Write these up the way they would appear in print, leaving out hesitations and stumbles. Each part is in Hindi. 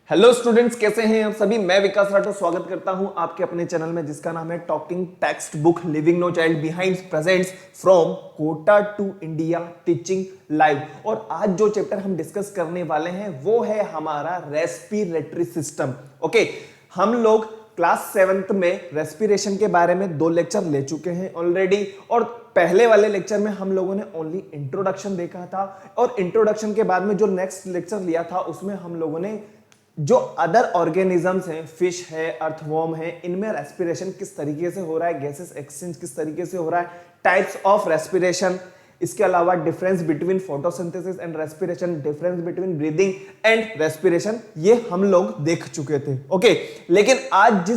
हेलो स्टूडेंट्स, कैसे हैं आप सभी। मैं विकास राठौर स्वागत करता हूं आपके अपने चैनल में जिसका नाम है talking text book living no child behind presents from Kota to India teaching live. और आज जो चैप्टर हम डिस्कस करने वाले हैं वो है हमारा रेस्पिरेटरी सिस्टम। ओके, हम लोग क्लास 7th में रेस्पिरेशन के बारे में 2 लेक्चर ले चुके हैं ऑलरेडी। और पहले वाले लेक्चर में हम लोगों ने ओनली इंट्रोडक्शन देखा था और इंट्रोडक्शन के बाद में जो नेक्स्ट लेक्चर लिया था उसमें हम लोगों ने जो अदर ऑर्गेनिजम्स हैं, फिश है, अर्थवॉर्म है, इनमें रेस्पिरेशन किस तरीके से हो रहा है, गैसेस एक्सचेंज किस तरीके से हो रहा है, टाइप्स ऑफ रेस्पिरेशन, इसके अलावा difference between photosynthesis and respiration, difference between breathing and respiration, ये हम लोग देख चुके थे। ओके, लेकिन आज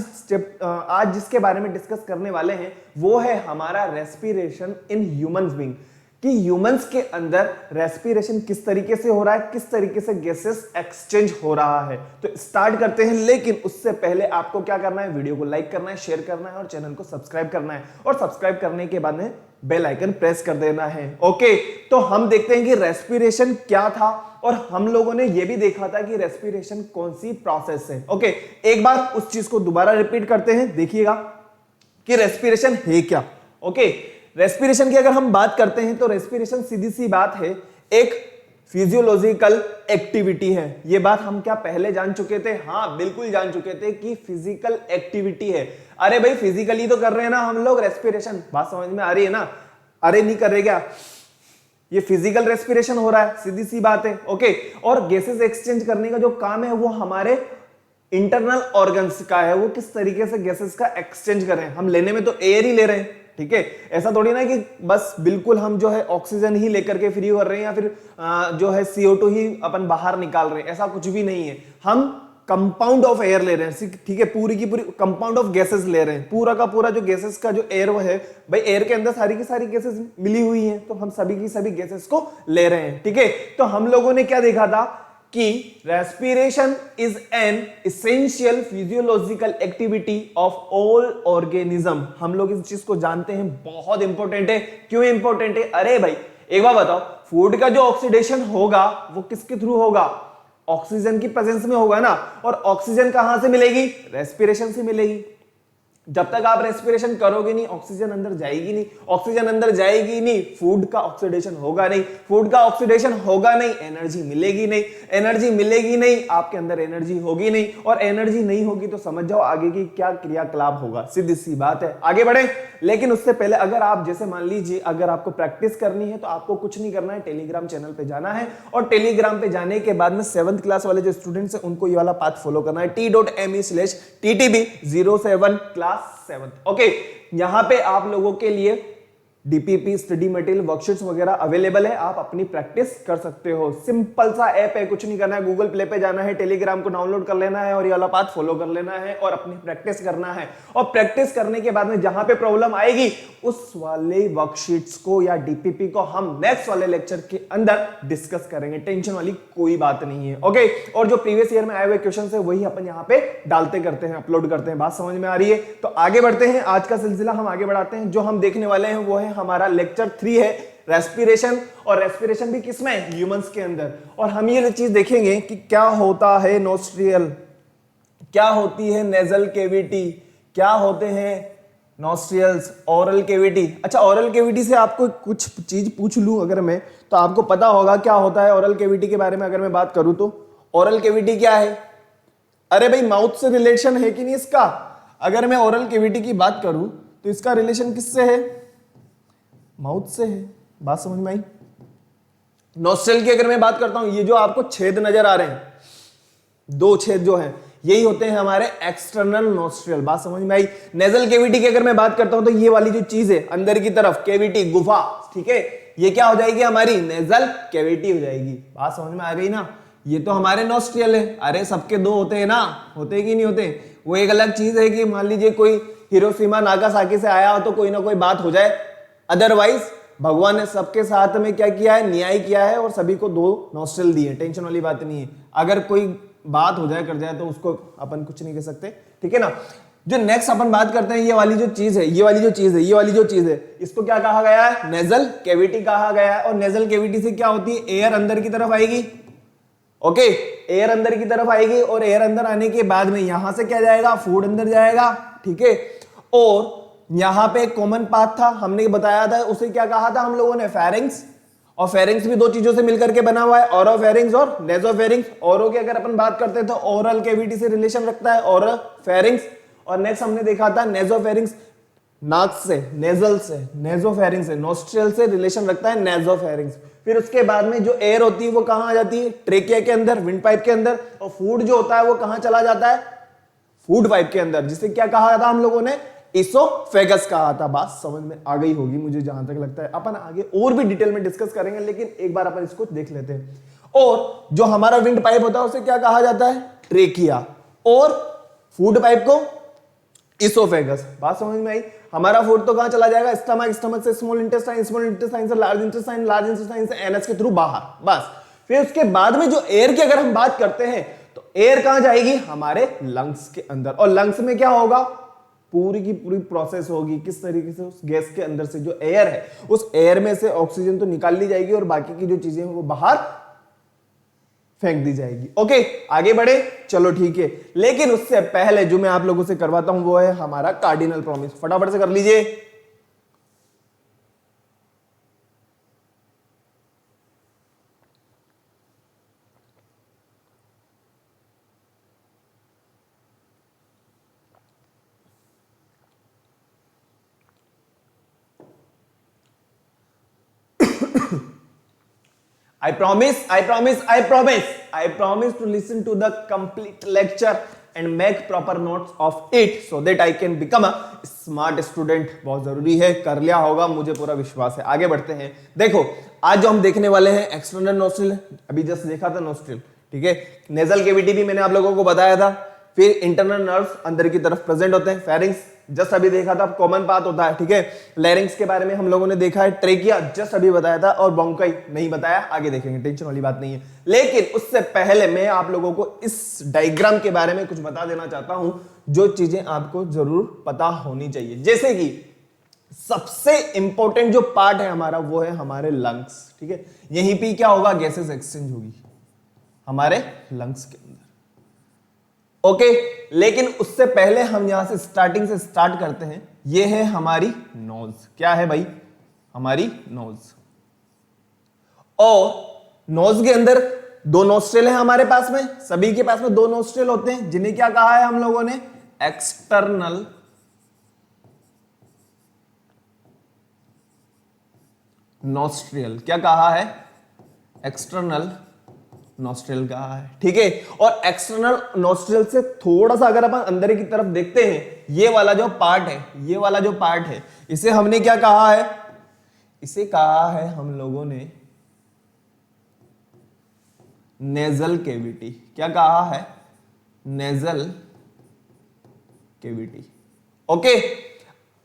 जिसके बारे में डिस्कस करने वाले हैं वो है हमारा रेस्पिरेशन इन ह्यूमन बीइंग, कि ह्यूमंस के अंदर रेस्पिरेशन किस तरीके से हो रहा है, किस तरीके से गैसेस एक्सचेंज हो रहा है। तो स्टार्ट करते हैं, लेकिन उससे पहले आपको क्या करना है, वीडियो को लाइक करना है, शेयर करना है और चैनल को सब्सक्राइब करना है। और सब्सक्राइब करने के बाद में बेल आइकन प्रेस कर देना है। ओके, तो हम देखते हैं कि रेस्पिरेशन क्या था और हम लोगों ने यह भी देखा था कि रेस्पिरेशन कौन सी प्रोसेस है। ओके, एक बार उस चीज को दोबारा रिपीट करते हैं, देखिएगा कि रेस्पिरेशन है क्या। ओके, रेस्पिरेशन की अगर हम बात करते हैं तो रेस्पिरेशन सीधी सी बात है, एक फिजियोलॉजिकल एक्टिविटी है। ये बात हम क्या पहले जान चुके थे? हाँ, बिल्कुल जान चुके थे कि फिजिकल एक्टिविटी है। अरे भाई, फिजिकली तो कर रहे हैं ना हम लोग रेस्पिरेशन, बात समझ में आ रही है ना? अरे नहीं कर रहे क्या? ये फिजिकल रेस्पिरेशन हो रहा है, सीधी सी बात है। ओके, और गैसेस एक्सचेंज करने का जो काम है वो हमारे इंटरनल ऑर्गन्स का है, वो किस तरीके से गैसेस का एक्सचेंज कर रहे हैं। हम लेने में तो एयर ही ले रहे हैं, ठीक है। ऐसा थोड़ी ना कि बस बिल्कुल हम जो है ऑक्सीजन ही लेकर के फ्री कर रहे हैं या फिर जो है CO2 ही अपन बाहर निकाल रहे हैं, ऐसा कुछ भी नहीं है। हम कंपाउंड ऑफ एयर ले रहे हैं, ठीक है, पूरी की पूरी कंपाउंड ऑफ गैसेस ले रहे हैं। पूरा का पूरा जो गैसेस का जो एयर वो है, भाई एयर के अंदर सारी की सारी गैसेस मिली हुई हैं, तो हम सभी की सभी गैसेस को ले रहे हैं, ठीक है। तो हम लोगों ने क्या देखा था कि respiration is an essential physiological activity of all organism. हम लोग इस चीज को जानते हैं, बहुत इंपॉर्टेंट है। क्यों इंपॉर्टेंट है? अरे भाई एक बार बताओ, फूड का जो ऑक्सीडेशन होगा वो किसके थ्रू होगा? ऑक्सीजन की प्रेजेंस में होगा ना। और ऑक्सीजन कहां से मिलेगी? रेस्पिरेशन से मिलेगी। जब तक आप रेस्पिरेशन करोगे नहीं, ऑक्सीजन अंदर जाएगी नहीं, ऑक्सीजन अंदर जाएगी नहीं, फूड का ऑक्सीडेशन होगा नहीं, फूड का ऑक्सीडेशन होगा नहीं, एनर्जी मिलेगी नहीं, एनर्जी मिलेगी नहीं, आपके अंदर एनर्जी होगी नहीं, और एनर्जी नहीं होगी तो समझ जाओ आगे की क्या क्रियाकलाप होगा। सीधी सी बात है, आगे बढ़े। लेकिन उससे पहले अगर आप जैसे मान लीजिए अगर आपको प्रैक्टिस करनी है तो आपको कुछ नहीं करना है, टेलीग्राम चैनल पे जाना है और टेलीग्राम पे जाने के बाद में 7th क्लास वाले जो स्टूडेंट्स हैं उनको ये वाला पाथ फॉलो करना है, t.me/ttb07 क्लास 7। ओके, यहां पे आप लोगों के लिए डीपीपी स्टडी मटेरियल वर्कशीट्स वगैरह अवेलेबल है, आप अपनी प्रैक्टिस कर सकते हो। सिंपल सा ऐप है, कुछ नहीं करना है, गूगल प्ले पे जाना है, टेलीग्राम को डाउनलोड कर लेना है और ये वाला पाथ फॉलो कर लेना है और अपनी प्रैक्टिस करना है। और प्रैक्टिस करने के बाद में जहां पे प्रॉब्लम आएगी उस वाले वर्कशीट्स को या डीपीपी को हम नेक्स्ट वाले लेक्चर के अंदर डिस्कस करेंगे, टेंशन वाली कोई बात नहीं है। ओके, और जो प्रीवियस ईयर में आए हुए क्वेश्चन है वही अपन यहाँ पे डालते करते हैं, अपलोड करते हैं। बात समझ में आ रही है? तो आगे बढ़ते हैं, आज का सिलसिला हम आगे बढ़ाते हैं। जो हम देखने वाले हैं वो है हमारा लेक्चर 3 है रेस्पिरेशन, और रेस्पिरेशन भी किसमें? ह्यूमंस के अंदर। और हम ये चीज देखेंगे कि क्या होता है नोस्ट्रियल, क्या होती है नेजल कैविटी, क्या होते हैं नोस्ट्रियल्स, ओरल कैविटी। अच्छा, ओरल कैविटी से आपको कुछ चीज पूछ लूं अगर मैं, तो आपको पता होगा क्या होता है ओरल कैविटी के बारे में। अगर मैं बात करूं तो ओरल कैविटी क्या है? अरे भाई, माउथ से रिलेशन है कि नहीं इसका? अगर मैं ओरल कैविटी की बात करूं तो इसका रिलेशन किससे है? माउथ से है। बात समझ में आई? नोस्ट्रिल की अगर मैं बात करता हूं, ये जो आपको छेद नजर आ रहे हैं, 2 छेद जो हैं, यही होते हैं हमारे एक्सटर्नल नोस्ट्रियल। बात समझ में आई? नेजल कैविटी की अगर मैं बात करता हूं तो ये वाली जो चीज है अंदर की तरफ, कैविटी, गुफा, ठीक है, ये क्या हो जाएगी? हमारी नेजल कैविटी हो जाएगी। बात समझ में आ गई ना? ये तो हमारे नोस्ट्रियल है। अरे सबके 2 होते हैं ना, होते कि नहीं होते? वो एक अलग चीज है कि मान लीजिए कोई हिरोशिमा नागासाकी से आया हो तो कोई ना कोई बात हो जाए, अदरवाइज भगवान ने सबके साथ में क्या किया है? न्याय किया है और सभी को 2 नोस्ट्रिल दिए, टेंशन वाली बात नहीं है। अगर कोई बात हो जाए, कर जाए, तो उसको अपन कुछ नहीं कह सकते, ठीक है ना। जो नेक्स्ट अपन बात करते हैं, ये वाली जो चीज है, ये वाली जो चीज है, ये वाली जो चीज है, इसको क्या कहा गया है? नेजल कैविटी कहा गया है। और नेजल कैविटी से क्या होती है? एयर अंदर की तरफ आएगी, ओके, एयर अंदर की तरफ आएगी और एयर अंदर आने के बाद में यहां से क्या जाएगा, फूड अंदर जाएगा, ठीक है। और यहां पे एक कॉमन पाथ था, हमने बताया था, उसे क्या कहा था हम लोगों ने, फेरिंग्स। और फेरिंग्स भी दो चीजों से मिलकर के बना हुआ है, ओरोफेरिंग्स और नेसोफेरिंग्स। ओरो की अगर अपन बात करते हैं तो ओरल कैविटी से रिलेशन रखता है ओरोफेरिंग्स। और नेक्स्ट हमने देखा था नेसोफेरिंग्स, नाक से, नेजल से, नेजोफेरिंग्स से, नोस्ट्रियल से रिलेशन रखता है नेजोफेरिंग्स। फिर उसके बाद में जो एयर होती है वो कहां आ जाती है, ट्रेकिया के अंदर, विंड पाइप के अंदर। और फूड जो होता है वो कहां चला जाता है, फूड पाइप के अंदर, जिसे क्या कहा था हम लोगों ने, इसोफेगस कहा था। बात समझ में आ गई होगी मुझे जहां तक लगता है। अपन आगे और भी डिटेल में डिस्कस करेंगे, लेकिन एक बार अपन इसको देख लेते हैं। और जो हमारा विंड पाइप होता है उसे क्या कहा जाता है, ट्रेकिया। और फूड पाइप को इसोफेगस। बात समझ में आई। हमारा फूड तो कहां चला जाएगा, स्टमक, स्टमक से स्मॉल इंटेस्टाइन, स्मॉल इंटेस्टाइन से लार्ज इंटेस्टाइन, लार्ज इंटेस्टाइन से एनएस के थ्रू बाहर, बस। फिर उसके बाद में जो एयर की अगर हम बात करते हैं तो एयर कहां जाएगी, हमारे लंग्स के अंदर। और लंग्स में क्या होगा, पूरी की पूरी प्रोसेस होगी किस तरीके से, उस गैस के अंदर से जो एयर है, उस एयर में से ऑक्सीजन तो निकाल ली जाएगी और बाकी की जो चीजें हैं वो बाहर फेंक दी जाएगी। ओके, आगे बढ़े, चलो ठीक है। लेकिन उससे पहले जो मैं आप लोगों से करवाता हूं वो है हमारा कार्डिनल प्रॉमिस। फटाफट से कर लीजिए। I promise to listen to the complete lecture and make proper notes of it so that I can become a smart student। बहुत जरूरी है, कर लिया होगा, मुझे पूरा विश्वास है। आगे बढ़ते हैं। देखो, आज जो हम देखने वाले हैं एक्सटर्नल नोस्ट्रिल, अभी जस्ट देखा था नोस्ट्रिल, ठीक है। नेजल कैविटी भी मैंने आप लोगों को बताया था। फिर इंटरनल नर्व्स अंदर की तरफ प्रेजेंट होते हैं, फेरिंग्स जस्ट अभी देखा था, कॉमन पाथ होता है, ठीक है। लैरिंग्स के बारे में हम लोगों ने देखा है, ट्रेकिया जस्ट अभी बताया था, और ब्रोंकाई नहीं बताया, आगे देखेंगे, टेंशन वाली बात नहीं है। लेकिन उससे पहले मैं आप लोगों को इस डायग्राम के बारे में कुछ बता देना चाहता हूं, जो चीजें आपको जरूर पता होनी चाहिए। जैसे कि सबसे इंपॉर्टेंट जो पार्ट है हमारा वो है हमारे लंग्स, ठीक है। यहीं पे क्या होगा, गैसेस एक्सचेंज होगी हमारे लंग्स के अंदर। ओके, लेकिन उससे पहले हम यहां से स्टार्टिंग से स्टार्ट करते हैं। ये है हमारी नोज। क्या है भाई, हमारी नोज। और नोज के अंदर दो नोस्ट्रिल है हमारे पास में, सभी के पास में दो नोस्ट्रिल होते हैं, जिन्हें क्या कहा है हम लोगों ने, एक्सटर्नल नोस्ट्रियल। क्या कहा है, एक्सटर्नल नोस्ट्रियल कहा है, ठीक है। और एक्सटर्नल नोस्ट्रियल से थोड़ा सा अगर अपन अंदर की तरफ देखते हैं, ये वाला जो पार्ट है, ये वाला जो पार्ट है, इसे हमने क्या कहा है, इसे कहा है हम लोगों ने नेजल कैविटी। क्या कहा है, नेजल कैविटी। ओके,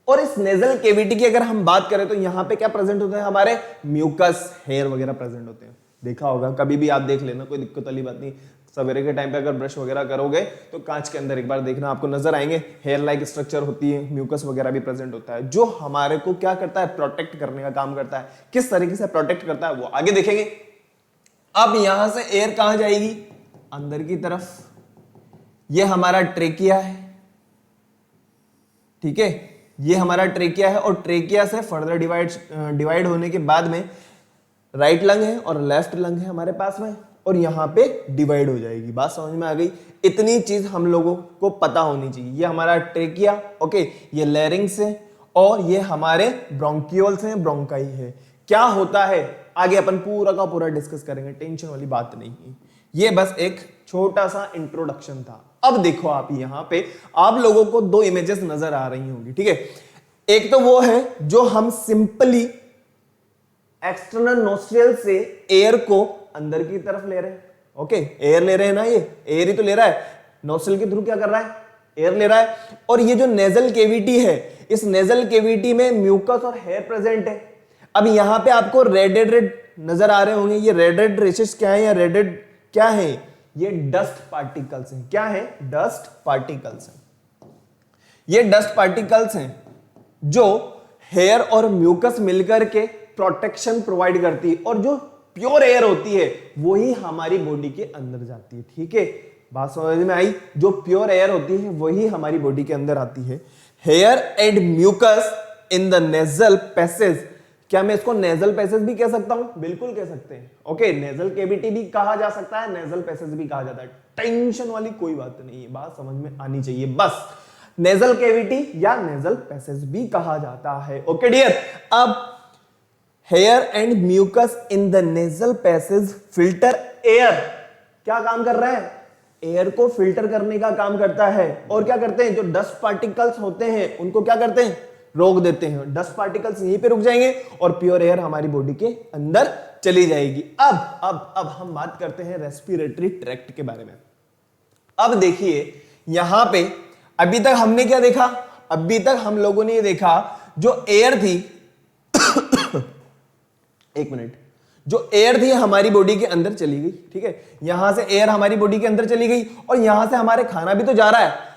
और इस नेजल कैविटी की अगर हम बात करें तो यहां पे क्या प्रेजेंट होता है, हमारे म्यूकस, हेयर वगैरह प्रेजेंट होते हैं। देखा होगा, कभी भी आप देख लेना, कोई दिक्कत वाली बात नहीं। सवेरे के टाइम पे अगर ब्रश वगैरह करोगे तो कांच के अंदर एक बार देखना, आपको नजर आएंगे, हेयर लाइक स्ट्रक्चर होती है, म्यूकस वगैरह भी प्रेजेंट होता है, जो हमारे को क्या करता है, प्रोटेक्ट करने का काम करता है। किस तरीके से प्रोटेक्ट करता है वो आगे देखेंगे। अब यहां से एयर कहां जाएगी, अंदर की तरफ। ये हमारा ट्रेकिया है, ठीक है, ये हमारा ट्रेकिया है। और ट्रेकिया से फर्दर डिवाइड होने के बाद में राइट लंग है और लेफ्ट लंग है हमारे पास में, और यहां पे डिवाइड हो जाएगी। बात समझ में आ गई। इतनी चीज हम लोगों को पता होनी चाहिए। ये हमारा ट्रेकिया, ओके, ये लैरिंग्स है, और ये हमारे ब्रोंकियोल्स हैं, ब्रोंकाई है। क्या होता है आगे अपन पूरा का पूरा डिस्कस करेंगे, टेंशन वाली बात नहीं है। ये बस एक छोटा सा इंट्रोडक्शन था। अब देखो, आप यहां पे आप लोगों को दो इमेजेस नजर आ रही होंगी, ठीक है। एक तो वो है जो हम सिंपली एक्सटर्नल नोस्ट्रियल से एयर को अंदर की तरफ ले रहे हैं। ओके, एयर ले रहे हैं ना, ये एयर ही तो ले रहा है, नोस्ट्रिल के थ्रू क्या कर रहा है, एयर ले रहा है। और ये जो नेजल कैविटी है, इस नेजल कैविटी में म्यूकस और हेयर प्रेजेंट है। अब यहां पे आपको रेड नजर आ रहे होंगे। ये रेड रेशेस क्या है, या रेड क्या है, ये डस्ट पार्टिकल्स हैं। क्या है, डस्ट पार्टिकल्स हैं। ये डस्ट पार्टिकल्स हैं जो हेयर और म्यूकस मिलकर के प्रोटेक्शन प्रोवाइड करती है। और जो प्योर एयर होती है वही हमारी बॉडी के अंदर जाती है। ठीक है, बात समझ में आई? जो प्योर एयर होती है वही हमारी बॉडी के अंदर आती है। Hair and mucus in the nasal passage, क्या मैं इसको नेजल पैसेज भी कह सकता हूं? बिल्कुल कह सकते हैं। ओके, नेजल केविटी भी कहा जा सकता है, नेजल पैसेज भी कहा जाता है। टेंशन वाली कोई बात नहीं है, बात समझ में आनी चाहिए बस। नेजल केविटी या नेजल पैसेज भी कहा जाता है। ओके डियर, अब hair and mucus in the nasal passage filter air, क्या काम कर रहा है? एयर को फिल्टर करने का काम करता है। और क्या करते हैं, जो डस्ट पार्टिकल्स होते हैं उनको क्या करते हैं? रोक देते हैं। डस्ट पार्टिकल्स यहीं पे रुक जाएंगे और प्योर एयर हमारी बॉडी के अंदर चली जाएगी। अब हम बात करते हैं रेस्पिरेटरी ट्रैक्ट के बारे में। अब देखिए यहां पे अभी तक हमने क्या देखा? अभी तक हम लोगों ने ये देखा जो एयर थी एक मिनट, जो एयर थी हमारी बॉडी के अंदर चली गई। ठीक है, यहां से एयर हमारी बॉडी के अंदर चली गई और यहां से हमारे खाना भी तो जा रहा है।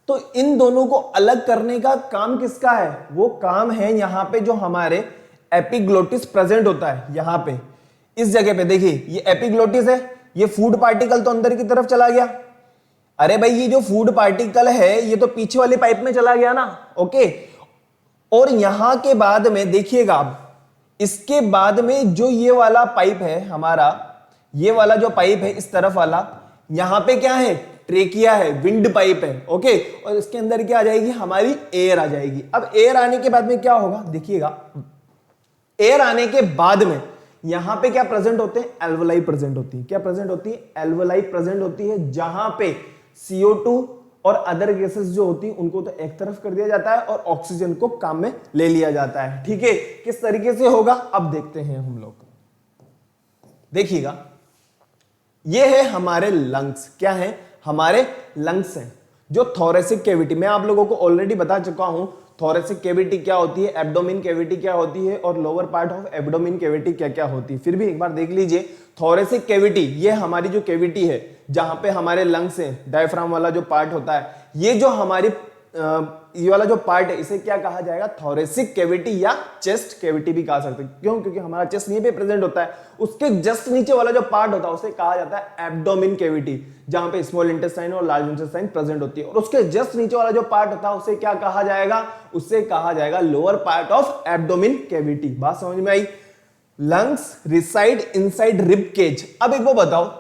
तो इन दोनों को अलग करने का काम किसका है? वो काम है यहां पे जो हमारे एपिग्लोटिस प्रेजेंट होता है। यहां पे इस जगह पे देखिए, ये एपिग्लोटिस है, ये फूड पार्टिकल तो अंदर की तरफ चला गया। अरे भाई, ये जो फूड पार्टिकल है ये तो पीछे वाले पाइप में चला गया ना। ओके, और यहां के बाद में देखिएगा, अब इसके बाद में जो ये वाला पाइप है हमारा, ये वाला जो पाइप है इस तरफ वाला, यहां पे क्या है? ट्रेकिया है, विंड पाइप है। ओके, और इसके अंदर क्या आ जाएगी? हमारी एयर आ जाएगी। अब एयर आने के बाद में क्या होगा? देखिएगा, एयर आने के बाद में यहां पे क्या प्रेजेंट होते हैं? एल्वोलाई प्रेजेंट होती है। क्या प्रेजेंट होती है? एल्वोलाई प्रेजेंट होती है, जहां पे CO2 और अदर गैसेस जो होती हैं उनको तो एक तरफ कर दिया जाता है और ऑक्सीजन को काम में ले लिया जाता है। ठीक है, किस तरीके से होगा अब देखते हैं हम लोग। देखिएगा, ये है हमारे लंग्स। क्या है? हमारे लंग्स हैं। जो थोरेसिक कैविटी, मैं आप लोगों को ऑलरेडी बता चुका हूं थोरेसिक कैविटी क्या होती है, एब्डोमिन कैविटी क्या होती है और lower part of abdomen cavity क्या क्या होती है। फिर भी एक बार देख लीजिए, थोरेसिक कैविटी ये हमारी जो कैविटी है जहां पे हमारे लंग्स हैं, डायफ्राम वाला जो पार्ट होता है, ये जो हमारी ये वाला जो पार्ट है इसे क्या कहा जाएगा? थोरेसिक कैविटी या चेस्ट कैविटी भी कहा सकते हैं। क्यों? क्योंकि हमारा चेस्ट यहीं पे प्रेजेंट होता है, उसके जस्ट नीचे वाला जो पार्ट होता है उसे कहा जाता है एब्डोमिन कैविटी, जहां पे स्मॉल इंटेस्टाइन और लार्ज इंटेस्टाइन प्रेजेंट होती है। और उसके जस्ट नीचे वाला जो पार्ट होता है उसे क्या कहा जाएगा? उसे कहा जाएगा lower part of abdomen cavity. बात समझ में आई? Lungs reside inside rib cage. अब एक वो बताओ,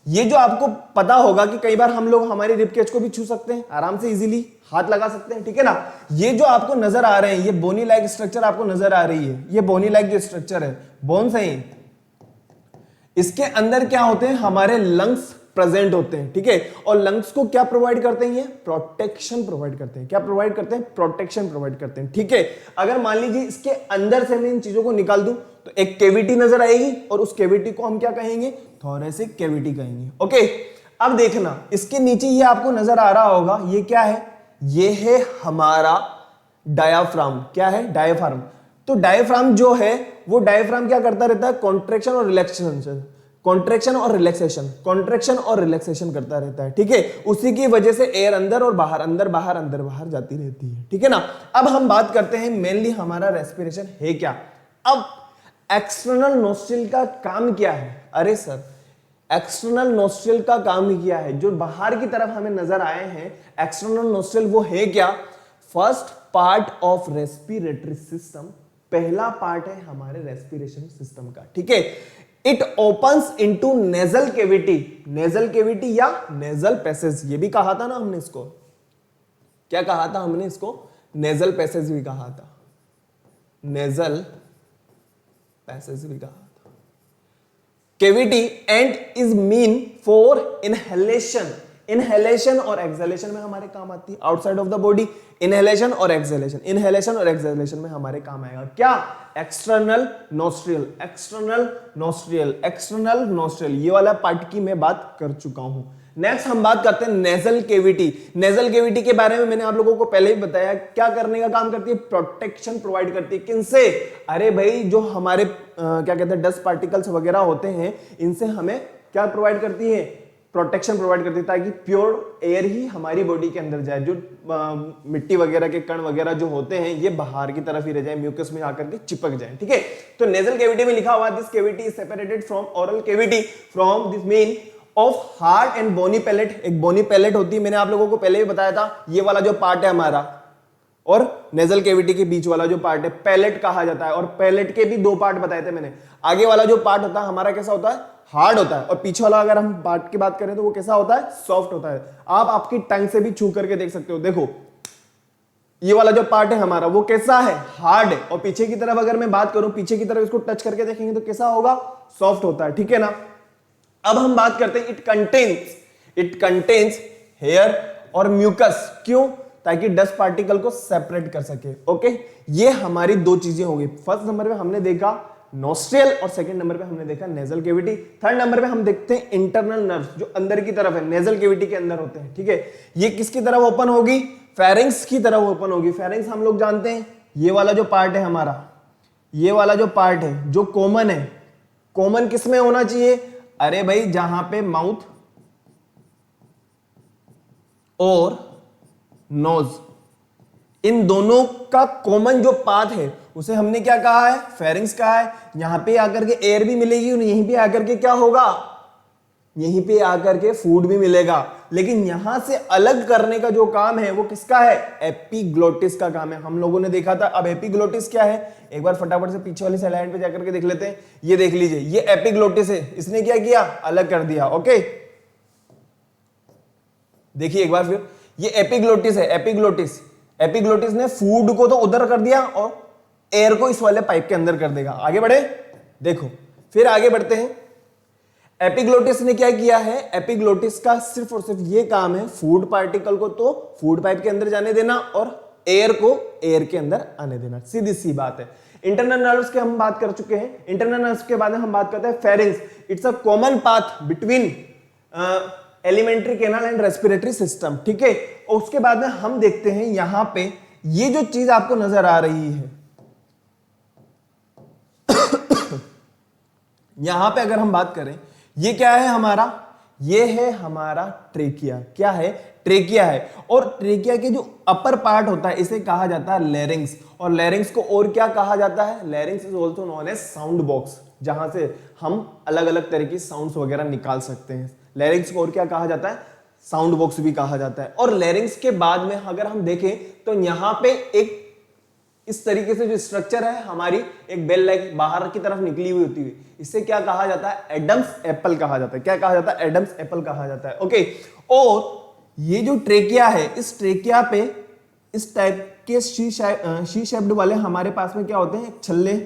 ये जो आपको पता होगा कि कई बार हम लोग हमारी रिब केज को भी छू सकते हैं, आराम से इजीली हाथ लगा सकते हैं। ठीक है ना? ये जो आपको नजर आ रहे हैं, ये बोनी लाइक स्ट्रक्चर आपको नजर आ रही है, ये बोनी लाइक जो स्ट्रक्चर है, बोन्स हैं, इसके अंदर क्या होते हैं? हमारे लंग्स प्रेजेंट होते हैं। ठीक है, और लंग्स को क्या प्रोवाइड करते हैं? ये प्रोटेक्शन प्रोवाइड करते हैं। क्या प्रोवाइड करते हैं? प्रोटेक्शन प्रोवाइड करते हैं। ठीक है, अगर मान लीजिए इसके अंदर से मैं इन चीजों को निकाल दूं तो एक कैविटी नजर आएगी और उस कैविटी को हम क्या कहेंगे? थोरेसिक कैविटी कहेंगे। ओके, अब देखना, इसके नीचे ये आपको नजर आ रहा होगा, ये क्या है? ये है हमारा डायाफ्राम। क्या है? डायाफ्राम। तो डायाफ्राम जो है वो डायाफ्राम क्या करता रहता है? कॉन्ट्रैक्शन और रिलैक्सेशन, कॉन्ट्रैक्शन और रिलैक्सेशन, कॉन्ट्रैक्शन और रिलैक्सेशन करता रहता है। ठीक है, उसी की वजह से एयर अंदर और बाहर, अंदर बाहर, अंदर बाहर जाती रहती है। ठीक है ना? अब हम बात करते हैं मेनली हमारा रेस्पिरेशन है क्या। अब एक्सटर्नल नोस्ट्रिल का काम क्या है? अरे सर, एक्सटर्नल नोस्ट्रिल का काम क्या है? जो बाहर की तरफ हमें नजर आए हैं एक्सटर्नल नोस्ट्रिल, वो है क्या? First part of respiratory system, पहला पार्ट है हमारे रेस्पिरेशन सिस्टम का। ठीक है, it opens into nasal cavity, nasal cavity या नेजल पैसेज, ये भी कहा था ना हमने इसको, क्या कहा था हमने इसको? नेजल पैसेज भी कहा था, नेजल पैसेज भी कहा था। Cavity and is mean for inhalation, inhalation और एक्सहेलेशन में हमारे काम आती है। Outside of the body inhalation और एक्सहेलेशन, इनहेलेशन और एक्सहेलेशन में हमारे काम आएगा क्या? एक्सटर्नल नोस्ट्रियल, एक्सटर्नल नोस्ट्रियल, एक्सटर्नल नोस्ट्रियल, ये वाला पार्ट की मैं बात कर चुका हूं। नेक्स्ट हम बात करते हैं नेजल कैविटी। नेजल कैविटी के बारे में मैंने आप लोगों को पहले ही बताया, क्या करने का काम करती है? प्रोटेक्शन प्रोवाइड करती है। किनसे? अरे भाई, जो हमारे क्या कहते हैं डस्ट पार्टिकल्स वगैरह होते हैं, इनसे हमें क्या प्रोवाइड करती है? प्रोटेक्शन प्रोवाइड करती है ताकि प्योर एयर ही हमारी बॉडी के अंदर जाए, जो मिट्टी वगैरह के कण वगैरह जो होते हैं ये बाहर की तरफ ही रह जाए, म्यूकस में आकर के चिपक जाए। ठीक है, तो नेजल कैविटी में लिखा हुआ this cavity is separated from oral cavity from this means of hard and bony palate. एक बोनी पैलेट होती है, मैंने आप लोगों को पहले भी बताया था, ये वाला जो पार्ट है हमारा और नेजल कैविटी के बीच वाला जो पार्ट है पैलेट कहा जाता है। और पैलेट के भी दो पार्ट बताए थे मैंने, आगे वाला जो पार्ट होता है हमारा कैसा होता है, हार्ड होता है, और पीछे वाला अगर हम पार्ट की बात करें तो वो कैसा होता है, सॉफ्ट होता है। आप आपकी टंग से भी छू करके देख सकते हो, देखो ये वाला जो पार्ट है हमारा वो कैसा है, हार्ड है, और पीछे की तरफ अगर मैं बात करूं, पीछे की तरफ इसको टच करके देखेंगे तो कैसा होगा, सॉफ्ट होता है। ठीक है ना। अब हम बात करते हैं इट कंटेन्स हेयर और म्यूकस, क्यों, ताकि डस्ट पार्टिकल को सेपरेट कर सके। ओके, ये हमारी दो चीजें होगी। फर्स्ट नंबर पे हमने देखा नोस्ट्रियल और सेकंड नंबर पे हमने देखा नेजल कैविटी। थर्ड नंबर पे हम देखते हैं इंटरनल नर्व्स, जो अंदर की तरफ है, नेजल कैविटी के अंदर होते हैं। ठीक है, ये किसकी तरफ ओपन होगी, फेरिंग्स की तरफ ओपन होगी। फेरिंग्स हम लोग जानते हैं, ये वाला जो पार्ट है हमारा, ये वाला जो पार्ट है जो कॉमन है, कॉमन किस में होना चाहिए, अरे भाई जहां पे माउथ और नोज, इन दोनों का कॉमन जो पाथ है उसे हमने क्या कहा है, फेरिंग्स कहा है। यहां पे आकर के एयर भी मिलेगी और यहीं पे आकर के क्या होगा, यहीं पे आकर के फूड भी मिलेगा। लेकिन यहां से अलग करने का जो काम है वो किसका है, एपिग्लोटिस का काम है। हम लोगों ने देखा था। अब एपिग्लोटिस क्या है, एक बार फटाफट से पीछे वाली स्लाइड पे जाकर के देख लेते हैं। ये देख लीजिए, ये एपिग्लोटिस है, इसने क्या किया, अलग कर दिया। ओके, देखिए एक बार फिर, ये एपिग्लोटिस है, एपिग्लोटिस ने फूड को तो उधर कर दिया और एयर को इस वाले पाइप के अंदर कर देगा। आगे बढ़े, देखो फिर आगे बढ़ते हैं। एपिग्लोटिस ने क्या किया है, एपिग्लोटिस का सिर्फ और सिर्फ ये काम है फूड पार्टिकल को तो फूड पाइप के अंदर जाने देना और एयर को एयर के अंदर आने देना, सीधी सी बात है। इंटरनल नर्व्स के हम बात कर चुके हैं। इंटरनल नर्व्स के बाद में हम बात करते हैं pharynx. It's a common path between alimentary canal and respiratory system. ठीक है, और उसके बाद में हम देखते हैं यहां पे ये जो चीज आपको नजर आ रही है, यहां पे अगर हम बात करें, ये क्या है हमारा, ये है हमारा ट्रेकिया। क्या है, ट्रेकिया है। और ट्रेकिया के जो अपर पार्ट होता है इसे कहा जाता है लैरिंग्स। और लैरिंग्स को और क्या कहा जाता है, larynx is also known as sound box, जहां से हम अलग अलग तरह की साउंड्स वगैरह निकाल सकते हैं। लैरिंग्स को और क्या कहा जाता है, साउंड बॉक्स भी कहा जाता है। और लैरिंग्स के बाद में अगर हम देखें तो यहां पे एक इस तरीके से जो स्ट्रक्चर है हमारी, एक बेल लाइक बाहर की तरफ निकली हुई होती है, इसे क्या कहा जाता है, एडम्स एप्पल कहा जाता है। क्या कहा जाता है, एडम्स एप्पल कहा जाता है। ओके, और ये जो ट्रेकिया है, इस ट्रेकिया पे इस टाइप के शी शेप्ड वाले हमारे पास में क्या होते हैं, छल्ले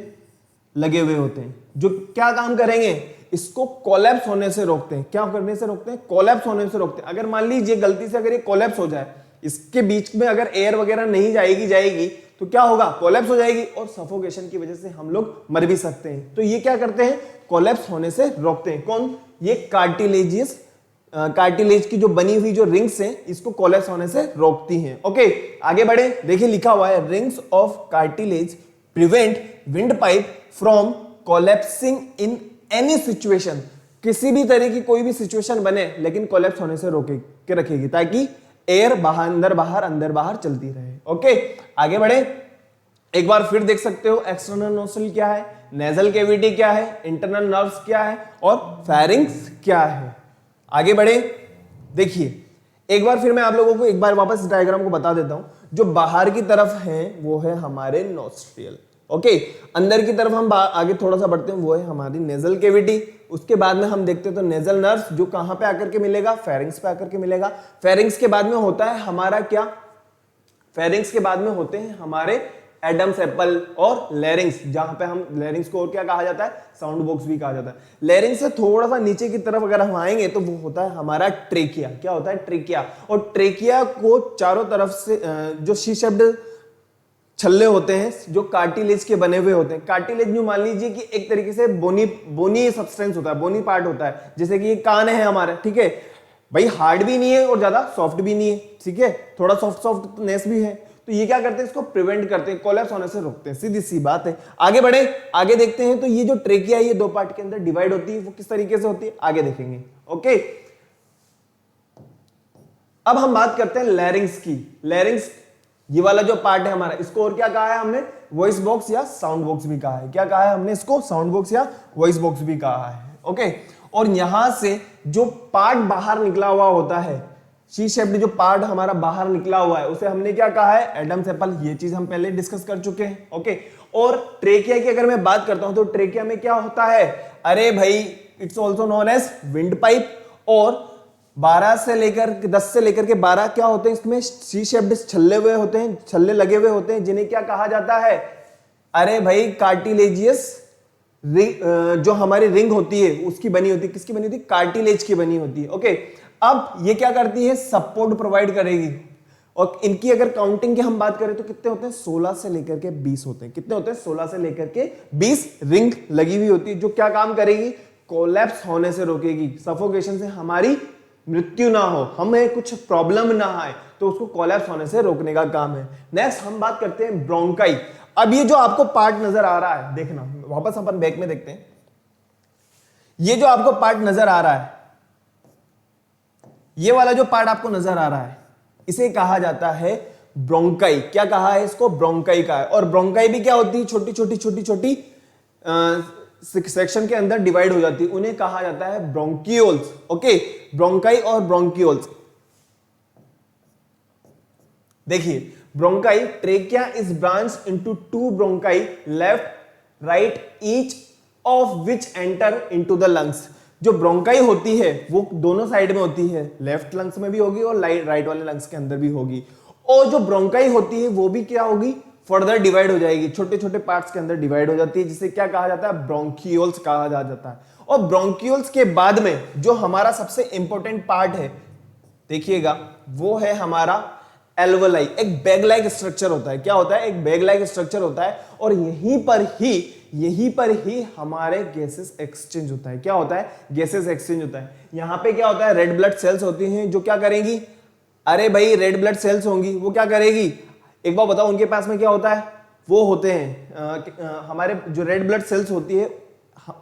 लगे हुए होते हैं, जो क्या काम करेंगे, इसको कोलैप्स होने से रोकते हैं। क्या करने से रोकते हैं, कोलैप्स होने से रोकते हैं। अगर मान लीजिए गलती से अगर ये कोलैप्स हो जाए, इसके बीच में अगर एयर वगैरह नहीं जाएगी तो क्या होगा, कोलैप्स हो जाएगी और सफोकेशन की वजह से हम लोग मर भी सकते हैं। तो ये क्या करते हैं, कोलैप्स होने से रोकते हैं। कौन, ये कार्टिलेज की जो बनी हुई जो रिंग्स हैं, इसको कोलैप्स होने से रोकती हैं। ओके, आगे बढ़े, देखिए लिखा हुआ है rings of cartilage prevent wind pipe from collapsing in any situation. किसी भी तरह की कोई भी सिचुएशन बने लेकिन कोलैप्स होने से रोके के रखेगी, ताकि एयर बाहर अंदर बाहर चलती रहे। ओके, आगे बढ़े, एक बार फिर देख सकते हो एक्सटर्नल नोस्ट्रिल क्या है, नेजल कैविटी क्या है, इंटरनल नर्व्स क्या है और फेरिंग्स क्या है। आगे बढ़े, देखिए एक बार फिर मैं आप लोगों को एक बार वापस इस डायग्राम को बता देता हूं। जो बाहर की तरफ है वो है हमारे नोस्ट्रियल। ओके, अंदर की तरफ हम आगे थोड़ा सा बढ़ते हैं, वो है हमारी नेजल कैविटी। उसके बाद में हम देखते हैं तो नेजल नर्व्स जो कहां पे आकर के मिलेगा, फेरिंग्स पे आकर के मिलेगा। फेरिंग्स के बाद में होता है हमारा क्या, फेरिंग्स के बाद में होते हैं हमारे एडम्स एप्पल और लैरिंग्स, जहां पे हम लैरिंग्स को और क्या कहा जाता है, साउंड बॉक्स भी कहा जाता है। लैरिंग्स से थोड़ा सा नीचे की तरफ अगर हम आएंगे तो वो होता है हमारा ट्रेकिया। क्या होता है, ट्रेकिया। और ट्रेकिया को चारों तरफ से जो शी शेप्ड छल्ले होते हैं जो कार्टिलेज के बने हुए होते हैं। कार्टिलेज जो मान लीजिए कि एक तरीके से बोनी सब्सटेंस होता है, बोनी पार्ट होता है, जैसे कि ये कान है हमारा। ठीक है भाई, हार्ड भी नहीं है और ज्यादा सॉफ्ट भी नहीं है। ठीक है, थोड़ा सॉफ्टनेस भी है। तो ये क्या करते हैं, इसको प्रिवेंट करते हैं, कोलैप्स होने से रोकते हैं, सीधी सी बात है। आगे बढ़े, आगे देखते हैं तो ये जो ट्रेकिया है ये दो पार्ट के अंदर डिवाइड होती है, वो किस तरीके से होती है आगे देखेंगे। ओके, अब हम बात करते हैं लैरिंग्स की। लैरिंग्स ये वाला जो पार्ट है हमारा, इसको और क्या कहा है हमने, वॉइस बॉक्स या साउंड बॉक्स भी कहा है। क्या कहा है हमने इसको, साउंड बॉक्स या वॉइस बॉक्स भी कहा है। ओके, और यहां से जो पार्ट बाहर निकला हुआ होता है, सी शेप्ड जो पार्ट हमारा बाहर निकला हुआ है, उसे हमने क्या कहा है, एडम्स एप्पल। ये चीज हम पहले डिस्कस कर चुके हैं। ओके, और ट्रेकिया की अगर मैं बात करता हूं तो ट्रेकिया में क्या होता है, अरे भाई it's also known as wind pipe. और 12 से लेकर 10 से लेकर के 12 क्या होते हैं, इसमें सी शेप्ड छल्ले हुए होते हैं, छल्ले लगे हुए होते हैं, जिन्हें क्या कहा जाता है, अरे भाई कार्टिलेजियस रिंग। जो हमारी रिंग होती है उसकी बनी होती है, किसकी बनी होती है, कार्टिलेज की बनी होती है। ओके, अब ये क्या करती है, सपोर्ट प्रोवाइड करेगी। और इनकी अगर काउंटिंग की हम बात करें तो कितने होते हैं, 16 से लेकर के 20 होते हैं। कितने होते हैं, 16 से लेकर के 20 रिंग लगी हुई होती है, जो क्या काम करेगी, कोलैप्स होने से रोकेगी, सफोकेशन से हमारी मृत्यु ना हो, हमें कुछ प्रॉब्लम ना आए, तो उसको कोलैप्स होने से रोकने का काम है। नेक्स्ट हम बात करते हैं ब्रोंकाई। अब ये जो आपको पार्ट नजर आ रहा है, देखना वापस अपन बैक में देखते हैं, ये जो आपको पार्ट नजर आ रहा है, ये वाला जो पार्ट आपको नजर आ रहा है, इसे कहा जाता है ब्रोंकाई। क्या कहा है इसको, ब्रोंकाई का है। और ब्रोंकाई भी क्या होती है, छोटी छोटी छोटी छोटी सेक्शन के अंदर डिवाइड हो जाती है, उन्हें कहा जाता है ब्रोंकियोल्स। ओके, ब्रोंकाई और ब्रोंकियोल्स। देखिए, bronchi, trachea is branch into 2 bronchi, left right, each of which enter into the lungs. जो ब्रोंकाई होती है वो दोनों साइड में होती है, लेफ्ट लंग्स में भी होगी और राइट वाले लंग्स के अंदर भी होगी। और जो ब्रोंकाई होती है वो भी क्या होगी, फर्दर डिवाइड हो जाएगी, छोटे छोटे पार्ट्स के अंदर डिवाइड हो जाती है, जिसे क्या कहा जाता है, ब्रोंकियोल्स कहा जाता है। और ब्रोंकियोल्स के बाद में जो हमारा सबसे इंपॉर्टेंट पार्ट है, देखिएगा, वो है हमारा एल्वोलाई। एक बैग लाइक स्ट्रक्चर होता है। क्या होता है, एक बैग लाइक स्ट्रक्चर होता है, और यहीं पर ही हमारे गैसेस एक्सचेंज होता है। क्या होता है, गैसेस एक्सचेंज होता है। यहां पे क्या होता है, रेड ब्लड सेल्स होती हैं, जो क्या करेंगी, अरे भाई रेड ब्लड सेल्स होंगी, वो क्या करेगी, एक बार बताओ, उनके पास में क्या होता है, वो होते हैं हमारे जो रेड ब्लड सेल्स होती है,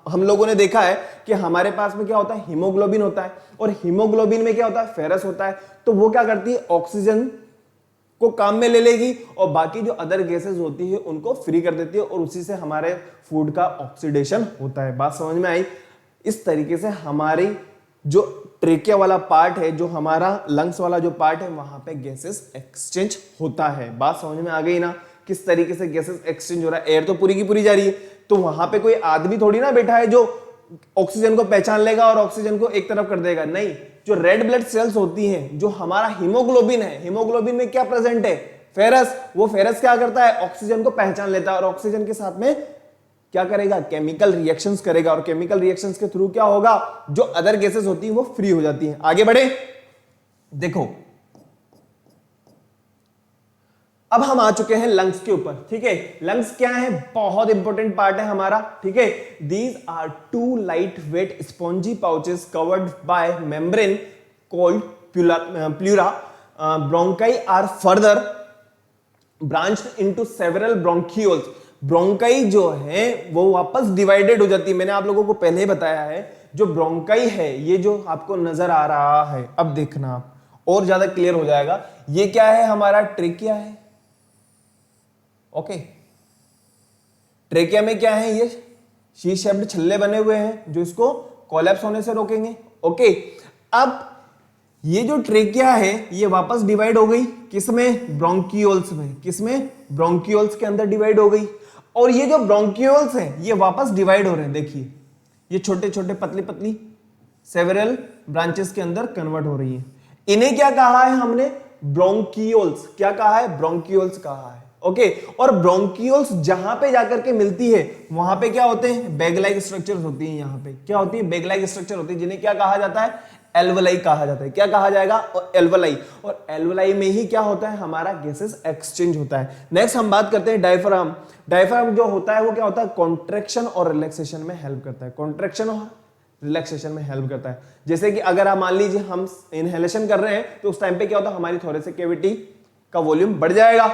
हम लोगों ने देखा है कि हमारे पास में क्या होता है, हीमोग्लोबिन होता है, और हीमोग्लोबिन में क्या होता है, फेरस होता है। तो वो क्या करती है, ऑक्सीजन को काम में ले लेगी, और बाकी जो अदर गैसेस होती है उनको फ्री कर देती है, और उसी से हमारे फूड का ऑक्सीडेशन होता है। बात समझ में आई। इस तरीके से हमारी जो ट्रेकिया वाला पार्ट है, जो हमारा लंग्स वाला जो पार्ट है, वहां पे गैसेस एक्सचेंज होता है। बात समझ में आ गई ना, किस तरीके से गैसेस एक्सचेंज हो रहा है। एयर तो पूरी की पूरी जा रही है, तो वहां पे कोई आदमी थोड़ी ना बैठा है जो ऑक्सीजन को पहचान लेगा और ऑक्सीजन को एक तरफ कर देगा, नहीं। जो रेड ब्लड सेल्स होती हैं, जो हमारा हीमोग्लोबिन है, हीमोग्लोबिन में क्या प्रेजेंट है, फेरस। वो फेरस क्या करता है, ऑक्सीजन को पहचान लेता है, और ऑक्सीजन के साथ में क्या करेगा, केमिकल रिएक्शंस करेगा, और केमिकल रिएक्शंस के थ्रू क्या होगा, जो अदर गैसेस होती है वो फ्री हो जाती है। आगे बढ़े, देखो अब हम आ चुके हैं लंग्स के ऊपर। ठीक है, लंग्स क्या है, बहुत इंपॉर्टेंट पार्ट है हमारा। ठीक है, these are 2 light weight spongy pouches covered by membrane called pleura. Bronchi are further branched into several bronchioles. Bronchi जो है वो वापस डिवाइडेड हो जाती है। मैंने आप लोगों को पहले ही बताया है, जो ब्रोंकाई है, ये जो आपको नजर आ रहा है, अब देखना आप और ज्यादा क्लियर हो जाएगा। ये क्या है, हमारा ट्रेकिया है। ओके, ट्रेकिया में क्या है, ये शी शेप्ड छल्ले बने हुए हैं, जो इसको कोलैप्स होने से रोकेंगे। ओके, अब ये जो ट्रेकिया है ये वापस डिवाइड हो गई, किसमें, ब्रोंकियोल्स में। किसमें, ब्रोंकियोल्स के अंदर डिवाइड हो गई। और ये जो ब्रोंकियोल्स हैं ये वापस डिवाइड हो रहे हैं। देखिए, ये छोटे छोटे पतली पतली सेवरल ब्रांचेस के अंदर कन्वर्ट हो रही है। इन्हें क्या कहा है हमने, ब्रोंकियोल्स। क्या कहा है, ब्रोंकियोल्स कहा है। ओके, और ब्रोंकियोल्स जहां पे जाकर के मिलती है वहां पे क्या होते हैं, बैग लाइक स्ट्रक्चर्स होती हैं। यहां पे क्या होती है, बैग लाइक स्ट्रक्चर होती है, जिन्हें क्या कहा जाता है, एल्वोलाई कहा जाता है। क्या कहा जाएगा, एल्वोलाई। और एल्वोलाई में ही क्या होता है, हमारा गैसेस एक्सचेंज होता है। नेक्स्ट हम बात करते हैं डायफ्राम। डायफ्राम जो होता है वो क्या होता है, कॉन्ट्रैक्शन और रिलैक्सेशन में हेल्प करता है। कॉन्ट्रैक्शन और रिलैक्सेशन में हेल्प करता है। जैसे कि अगर आप मान लीजिए हम इनहेलेशन कर रहे हैं, तो उस टाइम पे क्या होता है, हमारी थोरेसिक कैविटी का वॉल्यूम बढ़ जाएगा।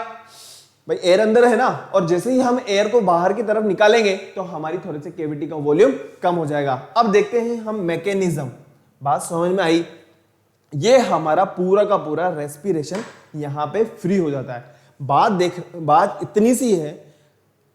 भाई एयर अंदर है ना, और जैसे ही हम एयर को बाहर की तरफ निकालेंगे तो हमारी थोरेसिक कैविटी का वॉल्यूम कम हो जाएगा। अब देखते हैं हम मैकेनिज्म। बात समझ में आई। ये हमारा पूरा का पूरा रेस्पिरेशन यहां पे फ्री हो जाता है। बात इतनी सी है,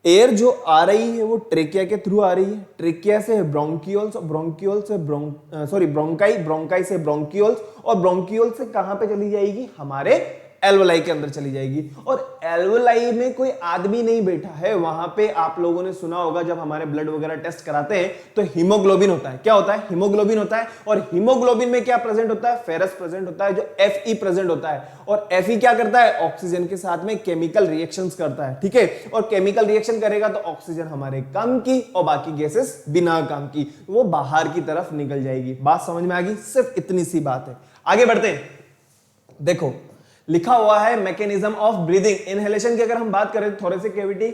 एयर जो आ रही है वो ट्रेकिया के थ्रू आ रही है, ट्रेकिया से ब्रोंकियोल्स, ब्रोंकियोल से ब्रोंकाई, ब्रोंकाई से ब्रोंकियोल्स, और ब्रोंकियोल से कहां पे चली जाएगी, हमारे एल्वोलाई के अंदर चली जाएगी। और एल्वोलाई में कोई आदमी नहीं बैठा है, वहां पे आप लोगों ने सुना होगा जब हमारे ब्लड वगैरह टेस्ट कराते हैं तो हीमोग्लोबिन होता है। क्या होता है, हीमोग्लोबिन होता है। और हीमोग्लोबिन में क्या प्रेजेंट होता है, फेरस प्रेजेंट होता है, जो Fe प्रेजेंट होता है। और Fe क्या करता है, ऑक्सीजन के साथ में केमिकल रिएक्शंस करता है, ठीक है। और केमिकल रिएक्शन करेगा तो ऑक्सीजन हमारे काम की और बाकी गैसेस बिना काम की, वो बाहर की तरफ निकल जाएगी। बात समझ में आ गई, सिर्फ इतनी सी बात है। आगे बढ़ते हैं, देखो लिखा हुआ है मैकेनिज्म ऑफ ब्रीदिंग। इनहेलेशन की अगर हम बात करें, थोड़े से कैविटी